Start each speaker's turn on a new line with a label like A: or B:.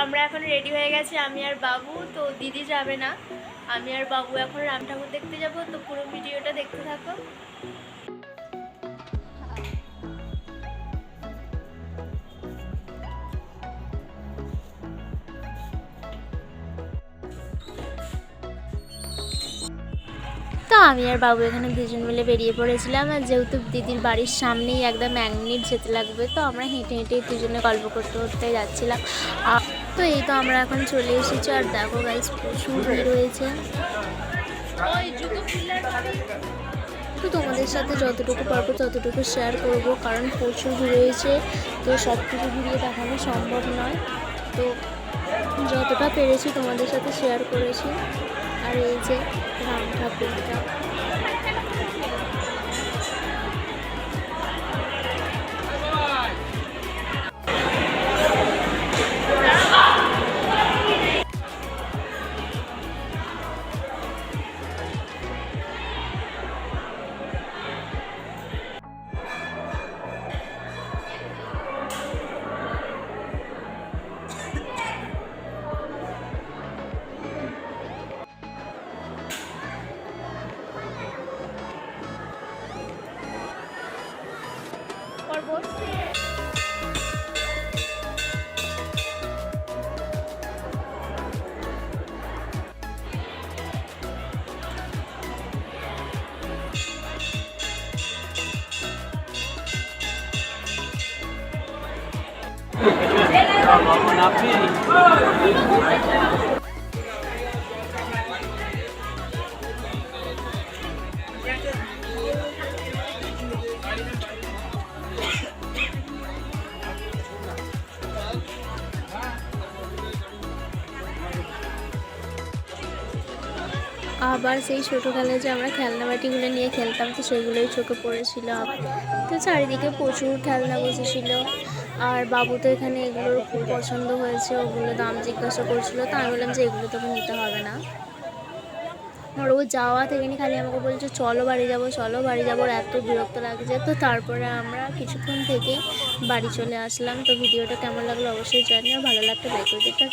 A: আমরা এখন রেডি হয়ে গেছি, আমি আর বাবু। তো দিদি যাবে না, আমি আর বাবু এখন রাম ঠাকুর দেখতে যাব। তো পুরো ভিডিওটা দেখতে থাকো। তো আমি আর বাবু এখানে দুজন মিলে বেরিয়ে পড়েছিলাম। আর যেহেতু দিদির বাড়ির সামনেই একদম 1 মিনিট যেতে লাগবে, তো আমরা হেঁটে হেঁটে দুজনে গল্প করতে করতে যাচ্ছিলাম। তো এই তো আমরা এখন চলে এসেছি। আর দেখো গাইস, প্রচুর ভিড় রয়েছে। তো তোমাদের সাথে যতটুকু পারবো ততটুকু শেয়ার করব, কারণ প্রচুর ভিড় রয়েছে। তো সব কিছু ঘুরিয়ে দেখানো সম্ভব নয়, তো যতটা পেরেছি তোমাদের সাথে শেয়ার করেছি। আর এই যে রাম ঠাকুরটা, আবার সেই ছোটোবেলায় যে আমরা খেলনা বাটিগুলো নিয়ে খেলতাম, তো সেগুলোই চোখে পড়েছিল। তো চারিদিকে প্রচুর খেলনা বসেছিল। আর বাবু তো এখানে এগুলোর খুব পছন্দ হয়েছে, ওগুলো দাম জিজ্ঞাসা করছিল। তো আমি বললাম যে এগুলো তোকে নিতে হবে না। আর ও যাওয়া থেকে খালি আমাকে বলছে চলো বাড়ি যাবো, চলো বাড়ি যাবো। এত বিরক্ত লাগছে। তো তারপরে আমরা কিছুক্ষণ থেকেই বাড়ি চলে আসলাম। তো ভিডিওটা কেমন লাগলো অবশ্যই জানিও, ভালো লাগলে লাইক করে দিতে।